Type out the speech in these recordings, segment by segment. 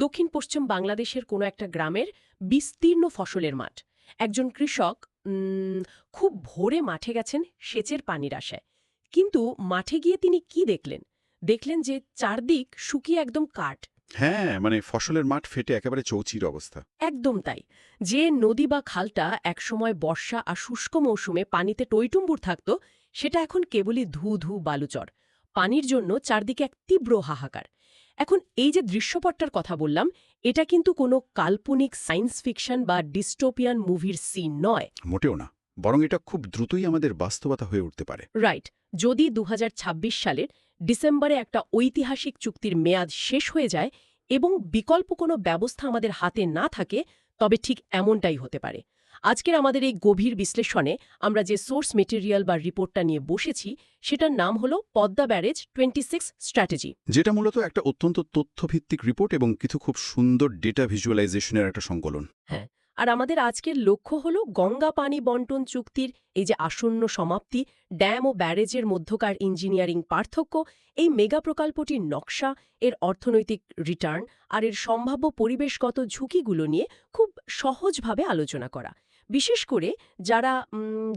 দক্ষিণ পশ্চিম বাংলাদেশের কোনো একটা গ্রামের বিস্তীর্ণ ফসলের মাঠ। একজন কৃষক খুব ভোরে মাঠে গেছেন সেচের পানির আশায়। কিন্তু মাঠে গিয়ে তিনি কি দেখলেন? দেখলেন যে চারদিক শুকিয়ে একদম কাঠ। হ্যাঁ, মানে ফসলের মাঠ ফেটে একেবারে চৌচির অবস্থা। একদম তাই। যে নদী বা খালটা একসময় বর্ষা আর শুষ্ক মৌসুমে পানিতে টইটুম্বুর থাকত, সেটা এখন কেবলই ধু ধু বালুচর। পানির জন্য চারদিকে এক তীব্র হাহাকার। এখন এই যে দৃশ্যপটটার কথা বললাম, এটা কিন্তু কোনো কাল্পনিক সায়েন্স ফিকশন বা ডিস্টোপিয়ান মুভির সিন নয়। মোটেও না। বরং এটা খুব দ্রুতই আমাদের বাস্তবতা হয়ে উঠতে পারে। রাইট। যদি ২০২৬ সালের ডিসেম্বরে একটা ঐতিহাসিক চুক্তির মেয়াদ শেষ হয়ে যায় এবং বিকল্প কোনো ব্যবস্থা আমাদের হাতে না থাকে, তবে ঠিক এমনটাই হতে পারে। আজকের আমাদের এই গভীর বিশ্লেষণে আমরা যে সোর্স মেটেরিয়াল বা রিপোর্টটা নিয়ে বসেছি, সেটার নাম হলো পদ্মা ব্যারেজ 26 স্ট্র্যাটেজি। যেটা মূলত একটা অত্যন্ত তথ্যভিত্তিক রিপোর্ট এবং কিছু খুব সুন্দর ডেটা ভিজুয়ালাইজেশনের একটা সংকলন। হ্যাঁ, আর আমাদের আজকের লক্ষ্য হলো গঙ্গা পানি বন্টন চুক্তির এই যে আসন্ন সমাপ্তি, ড্যাম ও ব্যারেজের মধ্যকার ইঞ্জিনিয়ারিং পার্থক্য, এই মেগা প্রকল্পটির নকশা, এর অর্থনৈতিক রিটার্ন আর এর সম্ভাব্য পরিবেশগত ঝুঁকিগুলো নিয়ে খুব সহজভাবে আলোচনা করা। বিশেষ করে যারা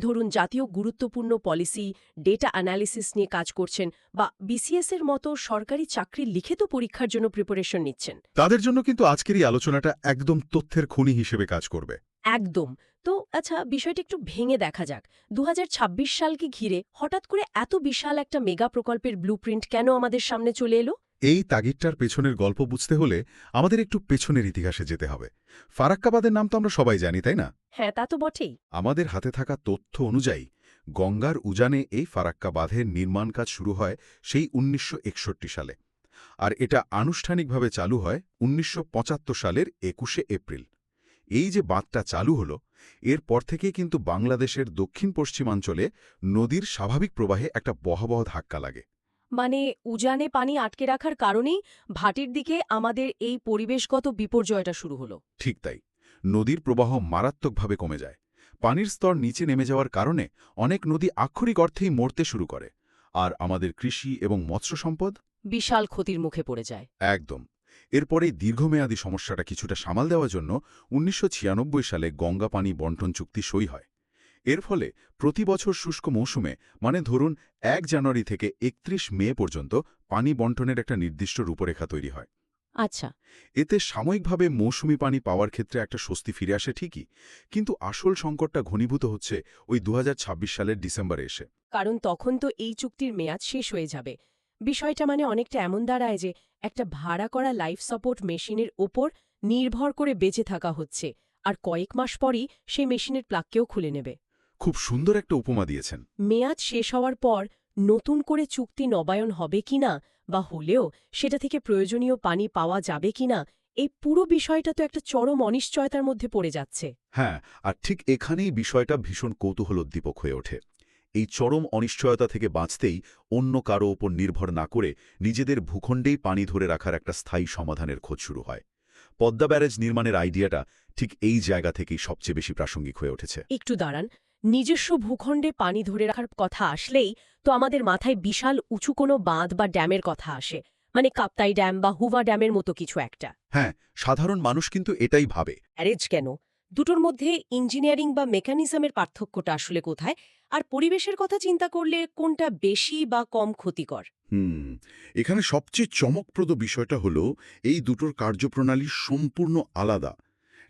ধরুন জাতীয় গুরুত্বপূর্ণ পলিসি, ডেটা অ্যানালিসিস নিয়ে কাজ করছেন বা বিসিএস এর মতো সরকারি চাকরির লিখিত পরীক্ষার জন্য প্রিপারেশন নিচ্ছেন। তাদের জন্য কিন্তু আজকের এই আলোচনাটা একদম তথ্যের খনি হিসেবে কাজ করবে। একদম। তো আচ্ছা, বিষয়টা একটু ভেঙে দেখা যাক। ২০২৬ সালকে ঘিরে হঠাৎ করে এত বিশাল একটা মেগা প্রকল্পের ব্লুপ্রিন্ট কেন আমাদের সামনে চলে এলো? এই তাগিদটার পেছনের গল্প বুঝতে হলে আমাদের একটু পেছনের ইতিহাসে যেতে হবে। ফারাক্কাবাদের নাম তো আমরা সবাই জানি, তাই না? হ্যাঁ, তা তো বটেই। আমাদের হাতে থাকা তথ্য অনুযায়ী গঙ্গার উজানে এই ফারাক্কা বাঁধের নির্মাণ কাজ শুরু হয় সেই ১৯৬১ সালে, আর এটা আনুষ্ঠানিকভাবে চালু হয় ১৯৭৫ সালের ২১শে এপ্রিল। এই যে বাঁধটা চালু হলো, এরপর থেকেই কিন্তু বাংলাদেশের দক্ষিণ পশ্চিমাঞ্চলে নদীর স্বাভাবিক প্রবাহে একটা বহাবহ ধাক্কা লাগে। মানে উজানে পানি আটকে রাখার কারণেই ভাটির দিকে আমাদের এই পরিবেশগত বিপর্যয়টা শুরু হলো। ঠিক তাই, নদীর প্রবাহ মারাত্মকভাবে কমে যায়। পানির স্তর নিচে নেমে যাওয়ার কারণে অনেক নদী আক্ষরিক অর্থেই মরতে শুরু করে, আর আমাদের কৃষি এবং মৎস্য সম্পদ বিশাল ক্ষতির মুখে পড়ে যায়। একদম। এরপরেই দীর্ঘমেয়াদী সমস্যাটা কিছুটা সামাল দেওয়ার জন্য ১৯৯৬ সালে গঙ্গা পানি বন্টন চুক্তি সই হয়। এর ফলে প্রতি বছর শুষ্ক মৌসুমে, মানে ধরুন ১ জানুয়ারি থেকে ৩১ মে পর্যন্ত পানি বন্টনের একটা নির্দিষ্ট রূপরেখা তৈরি হয়। আচ্ছা। এতে সাময়িকভাবে মৌসুমি পানি পাওয়ার ক্ষেত্রে একটা স্বস্তি ফিরে আসে ঠিকই, কিন্তু আসল সংকটটা ঘনীভূত হচ্ছে ওই ২০২৬ সালের ডিসেম্বরে এসে। কারণ তখন তো এই চুক্তির মেয়াদ শেষ হয়ে যাবে। বিষয়টা মানে অনেকটা এমন দাঁড়ায় যে একটা ভাড়া করা লাইফ সাপোর্ট মেশিনের ওপর নির্ভর করে বেঁচে থাকা হচ্ছে, আর কয়েক মাস পরই সেই মেশিনের প্লাগকেও খুলে নেবে। খুব সুন্দর একটা উপমা দিয়েছেন। মেয়াদ শেষ হওয়ার পর নতুন করে চুক্তি নবায়ন হবে কিনা, বা হলেও সেটা থেকে প্রয়োজনীয় পানি পাওয়া যাবে কিনা, এই পুরো বিষয়টা তো একটা চরম অনিশ্চয়তার মধ্যে পড়ে যাচ্ছে। হ্যাঁ, আর ঠিক এখানেই বিষয়টা ভীষণ কৌতূহলোদ্দীপক হয়ে ওঠে। এই চরম অনিশ্চয়তা থেকে বাঁচতেই অন্য কারো ওপর নির্ভর না করে নিজেদের ভূখণ্ডেই পানি ধরে রাখার একটা স্থায়ী সমাধানের খোঁজ শুরু হয়। পদ্মা ব্যারেজ নির্মাণের আইডিয়াটা ঠিক এই জায়গা থেকেই সবচেয়ে বেশি প্রাসঙ্গিক হয়ে উঠেছে। একটু দাঁড়ান, নিজস্ব ভূখণ্ডে পানি ধরে রাখার কথা আসলেই তো আমাদের মাথায় বিশাল উঁচু কোনো বাঁধ বা ড্যামের কথা আসে, মানে কাপ্তাই ড্যাম বা হুভা ড্যামের মতো কিছু একটা। হ্যাঁ, সাধারণ মানুষ কিন্তু এটাই ভাবে। অ্যারেজ কেন? দুটোর মধ্যে ইঞ্জিনিয়ারিং বা মেকানিজমের পার্থক্যটা আসলে কোথায়? আর পরিবেশের কথা চিন্তা করলে কোনটা বেশি বা কম ক্ষতিকর? এখানে সবচেয়ে চমকপ্রদ বিষয়টা হলো এই দুটোর কার্যপ্রণালী সম্পূর্ণ আলাদা।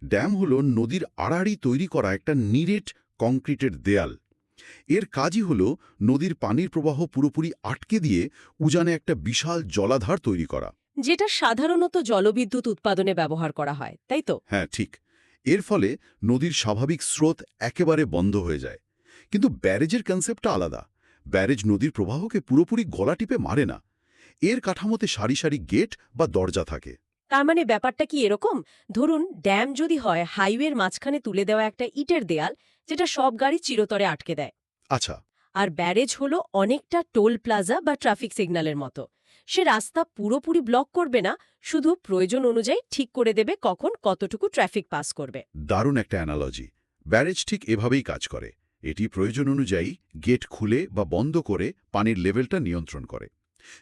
ড্যাম হলো নদীর আড়াআড়ি তৈরি করা একটা নিরেট কংক্রিটের দেয়াল। এর কাজই হলো নদীর পানির প্রবাহ পুরোপুরি আটকে দিয়ে উজানে একটা বিশাল জলাধার তৈরি করা। যেটা সাধারণত জলবিদ্যুৎ উৎপাদনে ব্যবহার করা হয়, তাই তো? হ্যাঁ, ঠিক। এর ফলে নদীর স্বাভাবিক স্রোত একেবারে বন্ধ হয়ে যায়। কিন্তু ব্যারেজের কনসেপ্টটা আলাদা। ব্যারেজ নদীর প্রবাহকে পুরোপুরি গলা টিপে মারে না। এর কাঠামোতে সারি সারি গেট বা দরজা থাকে। তার মানে ব্যাপারটা কি এরকম? ধরুন ড্যাম যদি হয় হাইওয়ের মাঝখানে তুলে দেওয়া একটা ইটের দেয়াল, যেটা সব গাড়ি চিরতরে আটকে দেয়। আচ্ছা। আর ব্যারেজ হলো অনেকটা টোল প্লাজা বা ট্রাফিক সিগন্যালের মতো। সে রাস্তা পুরোপুরি ব্লক করবে না, শুধু প্রয়োজন অনুযায়ী ঠিক করে দেবে কখন কতটুকু ট্রাফিক পাস করবে। দারুণ একটা অ্যানালজি। ব্যারেজ ঠিক এভাবেই কাজ করে। এটি প্রয়োজন অনুযায়ী গেট খুলে বা বন্ধ করে পানির লেভেলটা নিয়ন্ত্রণ করে।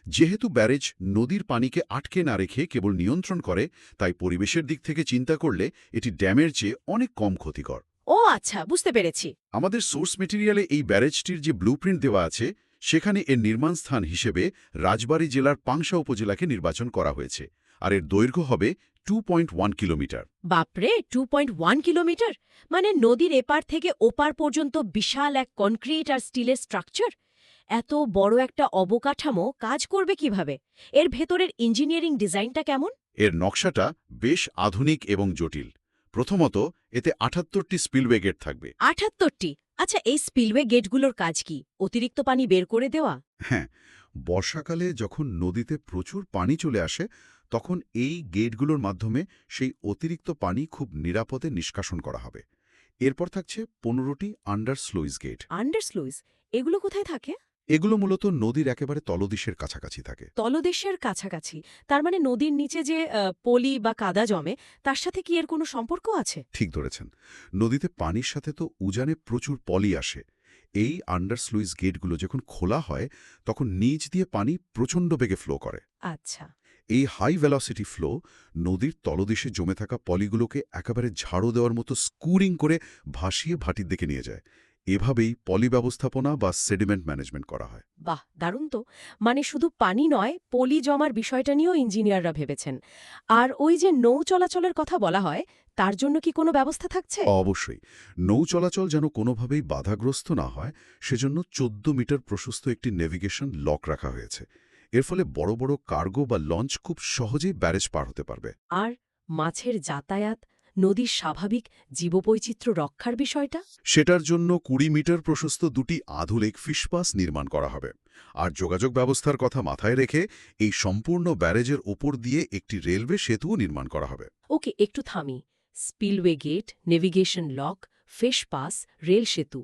যেহেতু ব্যারেজ নদীর পানিকে আটকে না রেখে কেবল নিয়ন্ত্রণ করে, তাই পরিবেশের দিক থেকে চিন্তা করলে এটি ড্যামের চেয়ে অনেক কম ক্ষতিকর। ও আচ্ছা, বুঝতে পেরেছি। আমাদের সোর্স মেটেরিয়ালে এই ব্যারেজটির যে ব্লুপ্রিন্ট দেওয়া আছে, সেখানে এর নির্মাণ স্থান হিসেবে রাজবাড়ী জেলার পাংশা উপজেলাকে নির্বাচন করা হয়েছে, আর এর দৈর্ঘ্য হবে 2.1 কিলোমিটার। বাপরে, 2.1 কিলোমিটার! মানে নদীর এপার থেকে ওপার পর্যন্ত বিশাল এক কনক্রিট আর স্টিলের স্ট্রাকচার। এত বড় একটা অবকাঠামো কাজ করবে কিভাবে? এর ভেতরের ইঞ্জিনিয়ারিং ডিজাইনটা কেমন? এর নকশাটা বেশ আধুনিক এবং জটিল। প্রথমত, এতে 78টি স্পিলওয়ে গেট থাকবে। 78টি? আচ্ছা, এই স্পিলওয়ে গেটগুলোর কাজ কি? অতিরিক্ত পানি বের করে দেওয়া? হ্যাঁ, বর্ষাকালে যখন নদীতে প্রচুর পানি চলে আসে, তখন এই গেটগুলোর মাধ্যমে সেই অতিরিক্ত পানি খুব নিরাপদে নিষ্কাশন করা হবে। এরপর থাকছে 15টি আন্ডার স্লুইস গেট। আন্ডারস্লুইস? এগুলো কোথায় থাকে? এগুলো মূলত নদীর একেবারে তলদেশের কাছাকাছি থাকে। তলদেশের কাছাকাছি? তার মানে নদীর নিচে যে পলি বা কাদা জমে, তার সাথে কি এর কোনো সম্পর্ক আছে? ঠিক ধরেছেন। নদীতে পানির সাথে তো উজানে প্রচুর পলি আসে। এই আন্ডার স্লুইস গেটগুলো যখন খোলা হয়, তখন নিচ দিয়ে পানি প্রচণ্ড বেগে ফ্লো করে। আচ্ছা। এই হাই ভেলোসিটি ফ্লো নদীর তলদেশে জমে থাকা পলিগুলোকে একেবারে ঝাড়ু দেওয়ার মতো স্কুরিং করে ভাসিয়ে ভাটির দিকে নিয়ে যায়। এভাবেই পলি ব্যবস্থাপনা বা সেডিমেন্ট ম্যানেজমেন্ট করা হয়। বাহ, দারুণ তো! মানে শুধু পানি নয়, পলি জমার বিষয়টা নিয়েও ইঞ্জিনিয়াররা ভেবেছেন। আর ওই যে নৌ চলাচলের কথা বলা হয়, তার জন্য কি কোনো ব্যবস্থা থাকছে? অবশ্যই, নৌ চলাচল যেন কোনোভাবেই বাধাগ্রস্ত না হয়, সেজন্য 14 মিটার প্রশস্ত একটি নেভিগেশন লক রাখা হয়েছে। এর ফলে বড় বড় কার্গো বা লঞ্চ খুব সহজেই ব্যারেজ পার হতে পারবে। আর মাছের যাতায়াত, নদীর স্বাভাবিক জীববৈচিত্র্য রক্ষার বিষয়টা? সেটার জন্য 20 মিটার প্রশস্ত দুটি আধুনিক ফিশপাস নির্মাণ করা হবে। আর যোগাযোগ ব্যবস্থার কথা মাথায় রেখে এই সম্পূর্ণ ব্যারেজের ওপর দিয়ে একটি রেলওয়ে সেতুও নির্মাণ করা হবে। ওকে, একটু থামি। Spillway gate, navigation lock, fish pass, rail সেতু,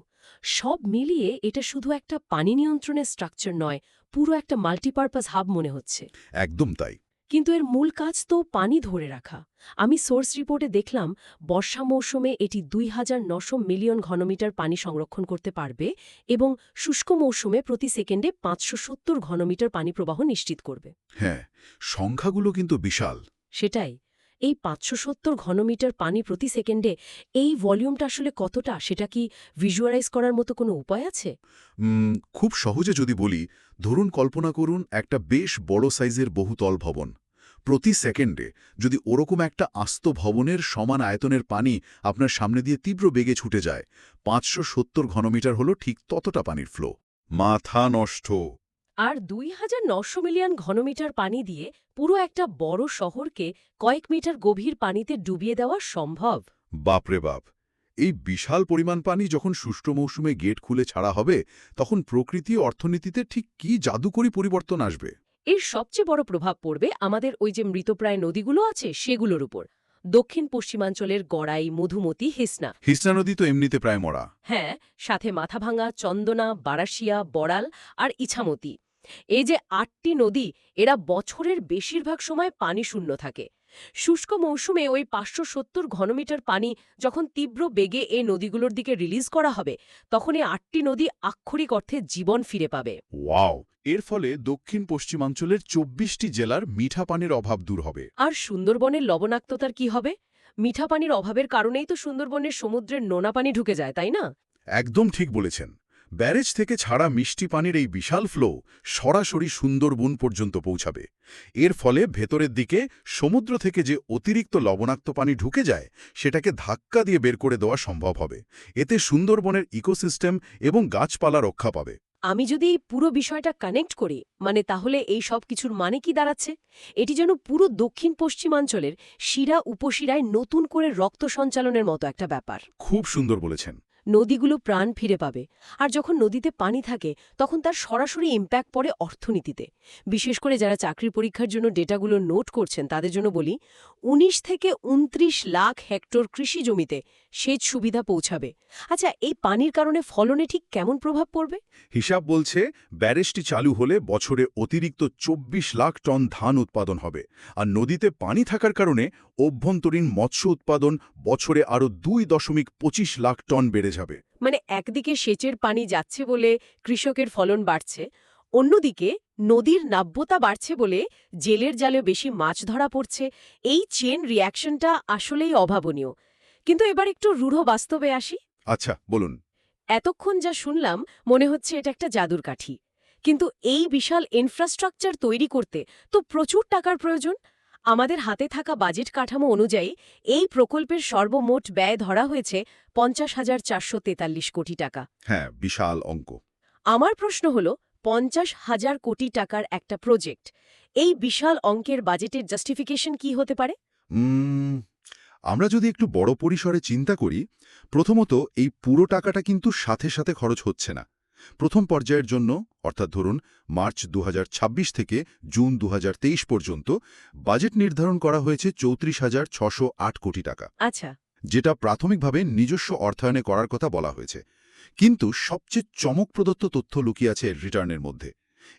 সব মিলিয়ে এটা শুধু একটা পানি নিয়ন্ত্রণের স্ট্রাকচার নয়, পুরো একটা মাল্টিপারপাস হাব মনে হচ্ছে। একদম তাই। কিন্তু এর মূল কাজ তো পানি ধরে রাখা। আমি সোর্স রিপোর্টে দেখলাম বর্ষা মৌসুমে এটি 2900 মিলিয়ন ঘনমিটার পানি সংরক্ষণ করতে পারবে এবং শুষ্ক মৌসুমে প্রতি সেকেন্ডে 570 ঘনমিটার পানি প্রবাহ নিশ্চিত করবে। হ্যাঁ, সংখ্যাগুলো কিন্তু বিশাল। সেটাই। এই 570 ঘনমিটার পানি প্রতি সেকেন্ডে এই ভলিউমটা আসলে কতটা, সেটা কি ভিজুয়ালাইজ করার মতো কোনো উপায় আছে? খুব সহজে যদি বলি, ধরুন কল্পনা করুন একটা বেশ বড় সাইজের বহুতল ভবন। প্রতি সেকেন্ডে যদি ওরকম একটা আস্ত ভবনের সমান আয়তনের পানি আপনার সামনে দিয়ে তীব্র বেগে ছুটে যায়, 570 ঘনমিটার হলো ঠিক ততটা পানির ফ্লো। মাথা নষ্ট। আর 2900 মিলিয়ন ঘনমিটার পানি দিয়ে পুরো একটা বড় শহরকে কয়েক মিটার গভীর পানিতে ডুবিয়ে দেওয়া সম্ভব? বাপরে বাপ! এই বিশাল পরিমাণ পানি যখন শুষ্ক মৌসুমে গেট খুলে ছাড়া হবে, তখন প্রকৃতি ও অর্থনীতিতে ঠিক কী জাদুকরী পরিবর্তন আসবে। এর সবচেয়ে বড় প্রভাব পড়বে আমাদের ওই যে মৃতপ্রায় নদীগুলো আছে সেগুলোর উপর। দক্ষিণ পশ্চিমাঞ্চলের গড়াই, মধুমতি, হিসনা। হিসনা নদী তো এমনিতে প্রায় মরা। হ্যাঁ, সাথে মাথাভাঙা, চন্দনা, বারাশিয়া, বড়াল আর ইছামতি। এই যে 8টি নদী, এরা বছরের বেশিরভাগ সময় পানি শূন্য থাকে। শুষ্ক মৌসুমে ওই 570 ঘনমিটার পানি যখন তীব্র বেগে এই নদীগুলোর দিকে রিলিজ করা হবে, তখন এই 8টি নদী আক্ষরিক অর্থে জীবন ফিরে পাবে। ওয়াও! এর ফলে দক্ষিণ পশ্চিমাঞ্চলের 24টি জেলার মিঠা পানির অভাব দূর হবে। আর সুন্দরবনের লবণাক্ততার কি হবে? মিঠা পানির অভাবের কারণেই তো সুন্দরবনের সমুদ্রের নোনা পানি ঢুকে যায়, তাই না? একদম ঠিক বলেছেন। ব্যারেজ থেকে ছাড়া মিষ্টি পানির এই বিশাল ফ্লো সরাসরি সুন্দরবন পর্যন্ত পৌঁছাবে। এর ফলে ভেতরের দিকে সমুদ্র থেকে যে অতিরিক্ত লবণাক্ত পানি ঢুকে যায়, সেটাকে ধাক্কা দিয়ে বের করে দেওয়া সম্ভব হবে। এতে সুন্দরবনের ইকোসিস্টেম এবং গাছপালা রক্ষা পাবে। আমি যদি এই পুরো বিষয়টা কানেক্ট করি, মানে তাহলে এই সব কিছুর মানে কি দাঁড়াচ্ছে? এটি যেন পুরো দক্ষিণ পশ্চিমাঞ্চলের শিরা উপশিরায় নতুন করে রক্ত সঞ্চালনের মতো একটা ব্যাপার। খুব সুন্দর বলেছেন। নদীগুলো প্রাণ ফিরে পাবে। আর যখন নদীতে পানি থাকে, তখন তার সরাসরি ইম্প্যাক্ট পড়ে অর্থনীতিতে। বিশেষ করে যারা চাকরির পরীক্ষার জন্য ডেটাগুলো নোট করছেন, তাদের জন্য বলি, 19 থেকে 29 লাখ হেক্টর কৃষি জমিতে সেচ সুবিধা পৌঁছাবে। আচ্ছা, এই পানির কারণে ফলনে ঠিক কেমন প্রভাব পড়বে? হিসাব বলছে ব্যারেজটি চালু হলে বছরে অতিরিক্ত 24 লাখ টন ধান উৎপাদন হবে। আর নদীতে পানি থাকার কারণে অভ্যন্তরীণ মৎস্য উৎপাদন বছরে আরও 2.25 লাখ টন বেড়ে যাবে। মানে একদিকে সেচের পানি যাচ্ছে বলে কৃষকের ফলন বাড়ছে, অন্যদিকে নদীর নাব্যতা বাড়ছে বলে জেলের জালে বেশি মাছ ধরা পড়ছে, এই চেন রিয়াকশনটা আসলেই অভাবনীয়। কিন্তু এবার একটু রূঢ় বাস্তবে আসি। আচ্ছা, বলুন। এতক্ষণ যা শুনলাম মনে হচ্ছে এটা একটা জাদুর কাঠি, কিন্তু এই বিশাল ইনফ্রাস্ট্রাকচার তৈরি করতে তো প্রচুর টাকার প্রয়োজন। আমাদের হাতে থাকা বাজেট কাঠামো অনুযায়ী এই প্রকল্পের সর্বমোট ব্যয় ধরা হয়েছে ৫০,৪৪৩ কোটি টাকা। হ্যাঁ, বিশাল অঙ্ক। আমার প্রশ্ন হল, ৫০,০০০ কোটি টাকার একটা প্রজেক্ট, এই বিশাল অঙ্কের বাজেটের জাস্টিফিকেশন কি হতে পারে? আমরা যদি একটু বড় পরিসরে চিন্তা করি, প্রথমত এই পুরো টাকাটা কিন্তু সাথে সাথে খরচ হচ্ছে না। প্রথম পর্যায়ের জন্য, অর্থাৎ ধরুন মার্চ ২০২৬ থেকে জুন ২০২৩ পর্যন্ত বাজেট নির্ধারণ করা হয়েছে ৩৪,৬০৮ কোটি টাকা, আচ্ছা। যেটা প্রাথমিকভাবে নিজস্ব অর্থায়নে করার কথা বলা হয়েছে। কিন্তু সবচেয়ে চমকপ্রদ তথ্য লুকিয়ে আছে রিটার্নের মধ্যে।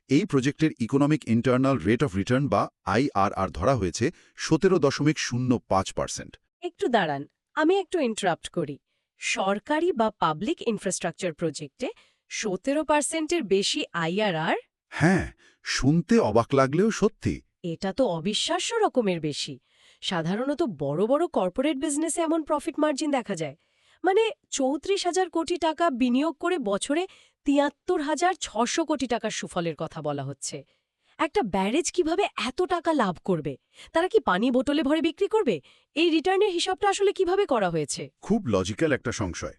এই প্রজেক্টের economic internal rate of return বা আইআরআর ধরা হয়েছে ১৭.০৫%। একটু দাঁড়ান, আমি একটু ইন্টারাপ্ট করি। সরকারি বা পাবলিক ইনফ্রাস্ট্রাকচার প্রজেক্টে ১৭%-এর বেশি আইআরআর? হ্যাঁ, শুনতে অবাক লাগলেও সত্যি। এটা তো অবিশ্বাস্য রকমের বেশি। সাধারণত বড় বড় কর্পোরেট বিজনেসে এমন প্রফিট মার্জিন দেখা যায়। মানে ৩৪,০০০ কোটি টাকা বিনিয়োগ করে বছরে ৭৩,৬০০ কোটি টাকার সুফলের কথা বলা হচ্ছে। একটা ব্যারেজ কিভাবে এত টাকা লাভ করবে? তারা কি পানি বোতলে ভরে বিক্রি করবে? এই রিটার্নের হিসাবটা আসলে কিভাবে করা হয়েছে? খুব লজিক্যাল একটা সংশয়।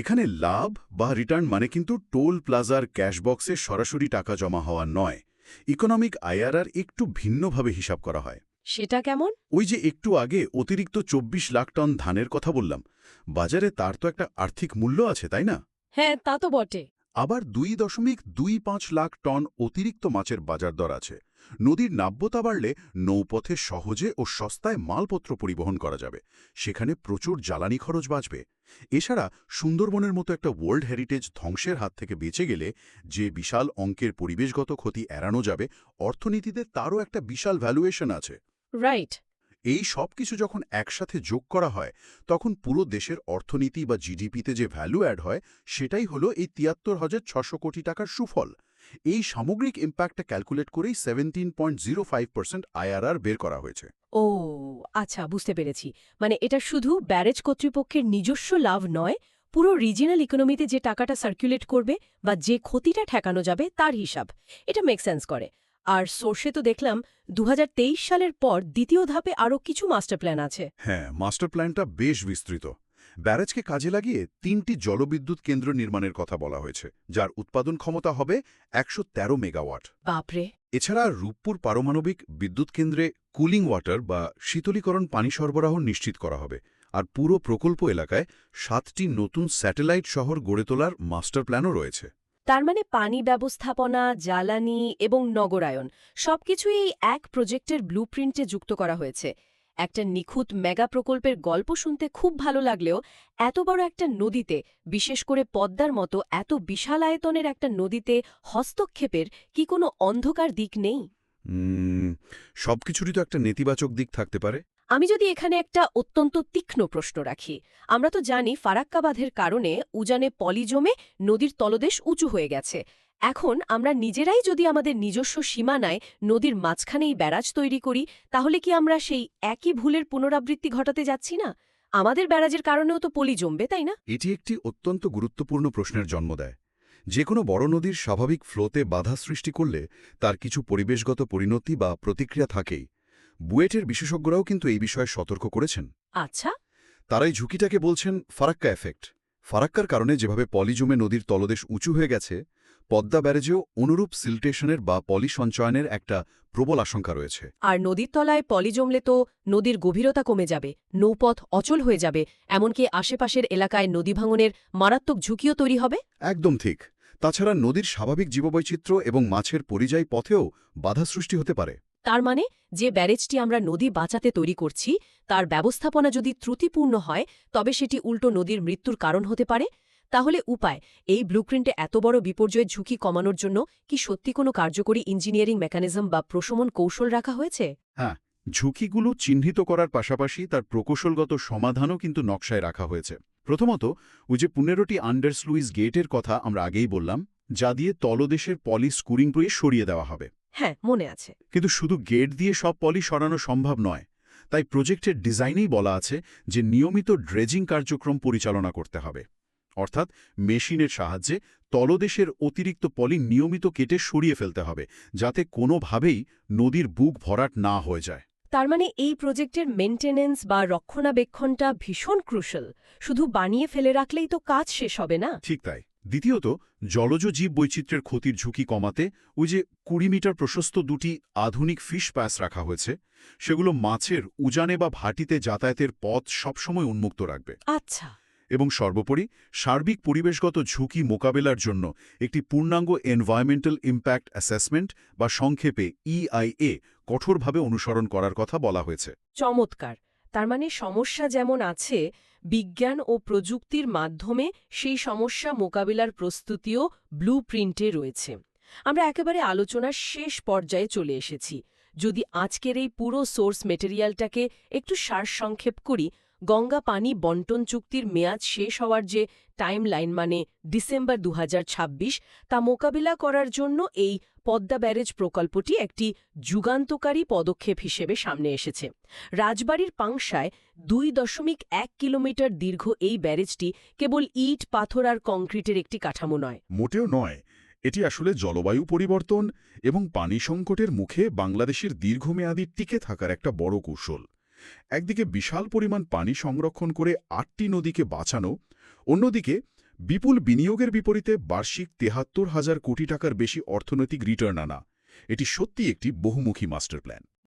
এখানে লাভ বা রিটার্ন মানে কিন্তু টোল প্লাজার ক্যাশবক্সে সরাসরি টাকা জমা হওয়া নয়। ইকোনমিক আইআরআর একটু ভিন্নভাবে হিসাব করা হয়। সেটা কেমন? ওই যে একটু আগে অতিরিক্ত ২৪ লাখ টন ধানের কথা বললাম, বাজারে তার তো একটা আর্থিক মূল্য আছে, তাই না? হ্যাঁ, তা তো বটে। আবার ২.২৫ লাখ টন অতিরিক্ত মাছের বাজার দর আছে। নদীর নাব্যতা বাড়লে নৌপথে সহজে ও সস্তায় মালপত্র পরিবহন করা যাবে, সেখানে প্রচুর জ্বালানি খরচ বাঁচবে। এছাড়া সুন্দরবনের মতো একটা ওয়ার্ল্ড হেরিটেজ ধ্বংসের হাত থেকে বেঁচে গেলে যে বিশাল অঙ্কের পরিবেশগত ক্ষতি এড়ানো যাবে, অর্থনীতিতে তারও একটা বিশাল ভ্যালুয়েশন আছে। রাইট। এই সব কিছু যখন একসাথে যোগ করা হয়, তখন পুরো দেশের অর্থনীতি বা জিডিপিতে যে ভ্যালু অ্যাড হয়, সেটাই হলো এই ৭৩,৬০০ কোটি টাকার সুফল। এই সামগ্রিক ইম্প্যাক্টটা ক্যালকুলেট করেই 17.05% আইআরআর বের করা হয়েছে। ও আচ্ছা, বুঝতে পেরেছি। মানে এটা শুধু ব্যারেজ কর্তৃপক্ষের নিজস্ব লাভ নয়, পুরো রিজিনাল ইকোনমিতে যে টাকাটা সার্কুলেট করবে বা যে ক্ষতিটা ঠেকানো যাবে তার হিসাব। এটা মেক সেন্স করে। আর সোর্সে তো দেখলাম ২০২৩ সালের পর দ্বিতীয় ধাপে আরও কিছু মাস্টার প্ল্যান আছে। হ্যাঁ, মাস্টার প্ল্যানটা বেশ বিস্তৃত। ব্যারেজকে কাজে লাগিয়ে ৩টি জলবিদ্যুৎ কেন্দ্র নির্মাণের কথা বলা হয়েছে, যার উৎপাদন ক্ষমতা হবে ১১৩ মেগাওয়াট। বাপরে! এছাড়া রূপপুর পারমাণবিক বিদ্যুৎ কেন্দ্রে কুলিং ওয়াটার বা শীতলীকরণ পানি সরবরাহ নিশ্চিত করা হবে। আর পুরো প্রকল্প এলাকায় ৭টি নতুন স্যাটেলাইট শহর গড়ে তোলার মাস্টার প্ল্যানও রয়েছে। তার মানে পানি ব্যবস্থাপনা, জ্বালানি এবং নগরায়ন সবকিছুই এই এক প্রজেক্টের ব্লুপ্রিন্টে যুক্ত করা হয়েছে। একটা নিখুঁত মেগা প্রকল্পের গল্প শুনতে খুব ভালো লাগলেও এত বড় একটা নদীতে, বিশেষ করে পদ্মার মতো এত বিশাল আয়তনের একটা নদীতে হস্তক্ষেপের কি কোনো অন্ধকার দিক নেই? সবকিছুরই তো একটা নেতিবাচক দিক থাকতে পারে। আমি যদি এখানে একটা অত্যন্ত তীক্ষ্ণ প্রশ্ন রাখি, আমরা তো জানি ফারাক্কা বাঁধের কারণে উজানে পলি জমে নদীর তলদেশ উঁচু হয়ে গেছে। এখন আমরা নিজেরাই যদি আমাদের নিজস্ব সীমানায় নদীর মাঝখানেই ব্যারাজ তৈরি করি, তাহলে কি আমরা সেই একই ভুলের পুনরাবৃত্তি ঘটাতে যাচ্ছি না? আমাদের ব্যারাজের কারণেও তো পলি জমবে, তাই না? এটি একটি অত্যন্ত গুরুত্বপূর্ণ প্রশ্নের জন্ম দেয়। যে কোনো বড় নদীর স্বাভাবিক ফ্লোতে বাধা সৃষ্টি করলে তার কিছু পরিবেশগত পরিণতি বা প্রতিক্রিয়া থাকেই। বুয়েটের বিশেষজ্ঞরাও কিন্তু এই বিষয়ে সতর্ক করেছেন। আচ্ছা। তারাই ঝুঁকিটাকে বলছেন ফারাক্কা এফেক্ট। ফারাক্কার কারণে যেভাবে পলি জমে নদীর তলদেশ উঁচু হয়ে গেছে, পদ্মা ব্যারেজেও অনুরূপ সিল্টেশনের বা পলি সঞ্চয়নের একটা প্রবল আশঙ্কা রয়েছে। আর নদীর তলায় পলি জমলে তো নদীর গভীরতা কমে যাবে, নৌপথ অচল হয়ে যাবে, এমনকি আশেপাশের এলাকায় নদী ভাঙনের মারাত্মক ঝুঁকিও তৈরি হবে। একদম ঠিক। তাছাড়া নদীর স্বাভাবিক জীববৈচিত্র্য এবং মাছের পরিযায়ী পথেও বাধা সৃষ্টি হতে পারে। তার মানে যে ব্যারেজটি আমরা নদী বাঁচাতে তৈরি করছি, তার ব্যবস্থাপনা যদি ত্রুটিপূর্ণ হয়, তবে সেটি উল্টো নদীর মৃত্যুর কারণ হতে পারে। তাহলে উপায়, এই ব্লুপ্রিন্টে এত বড় বিপর্যয়ের ঝুঁকি কমানোর জন্য কি সত্যি কোনো কার্যকরী ইঞ্জিনিয়ারিং মেকানিজম বা প্রশমন কৌশল রাখা হয়েছে? হ্যাঁ, ঝুঁকিগুলো চিহ্নিত করার পাশাপাশি তার প্রকৌশলগত সমাধানও কিন্তু নকশায় রাখা হয়েছে। প্রথমত, ওই যে ১৫টি আন্ডারস্লুইস গেটের কথা আমরা আগেই বললাম, যা দিয়ে তলদেশের পলি স্কুরিং করে সরিয়ে দেওয়া হবে। হ্যাঁ, মনে আছে। কিন্তু শুধু গেট দিয়ে সব পলি সরানো সম্ভব নয়। তাই প্রজেক্টের ডিজাইনেই বলা আছে যে নিয়মিত ড্রেজিং কার্যক্রম পরিচালনা করতে হবে, অর্থাৎ মেশিনের সাহায্যে তলদেশের অতিরিক্ত পলি নিয়মিত কেটে সরিয়ে ফেলতে হবে, যাতে কোনোভাবেই নদীর বুক ভরাট না হয়ে যায়। তার মানে এই প্রজেক্টের মেইনটেনেন্স বা রক্ষণাবেক্ষণটা ভীষণ ক্রুশাল। শুধু বানিয়ে ফেলে রাখলেই তো কাজ শেষ হবে না। ঠিক তাই। দ্বিতীয়ত, জলজ জীব বৈচিত্র্যের ক্ষতির ঝুঁকি কমাতে ওই যে ২০ মিটার প্রশস্ত দুটি আধুনিক ফিশ প্যাস রাখা হয়েছে, সেগুলো মাছের উজানে বা ভাটিতে যাতায়াতের পথ সবসময় উন্মুক্ত রাখবে। আচ্ছা। এবং সর্বোপরি সার্বিক পরিবেশগত ঝুঁকি মোকাবেলার জন্য একটি পূর্ণাঙ্গ এনভায়রনমেন্টাল ইম্প্যাক্ট অ্যাসেসমেন্ট বা সংক্ষেপে EIA কঠোরভাবে অনুসরণ করার কথা বলা হয়েছে। চমৎকার। তার মানে সমস্যা যেমন আছে, বিজ্ঞান ও প্রযুক্তির মাধ্যমে সেই সমস্যা মোকাবিলার প্রস্তুতিও ব্লুপ্রিন্টে রয়েছে। আমরা একেবারে আলোচনার শেষ পর্যায়ে চলে এসেছি। যদি আজকের এই পুরো সোর্স মেটেরিয়ালটাকে একটু সারসংক্ষেপ করি, গঙ্গা পানি বন্টন চুক্তির মেয়াদ শেষ হওয়ার যে টাইমলাইন, মানে ডিসেম্বর ২০২৬, তা মোকাবিলা করার জন্য এই পদ্মা ব্যারেজ প্রকল্পটি একটি যুগান্তকারী পদক্ষেপ হিসেবে সামনে এসেছে। রাজবাড়ির পাংশায় ২.১ কিলোমিটার দীর্ঘ এই ব্যারেজটি কেবল ইট, পাথর আর কংক্রিটের একটি কাঠামো নয়। মোটেও নয়, এটি আসলে জলবায়ু পরিবর্তন এবং পানি সংকটের মুখে বাংলাদেশের দীর্ঘমেয়াদী টিকে থাকার একটা বড় কৌশল। একদিকে বিশাল পরিমাণ পানি সংরক্ষণ করে ৮টি নদীকে বাঁচানো, অন্যদিকে বিপুল বিনিয়োগের বিপরীতে বার্ষিক ৭৩,০০০ কোটি টাকার বেশি অর্থনৈতিক রিটার্ন আনা। এটি সত্যি একটি বহুমুখী মাস্টার প্ল্যান।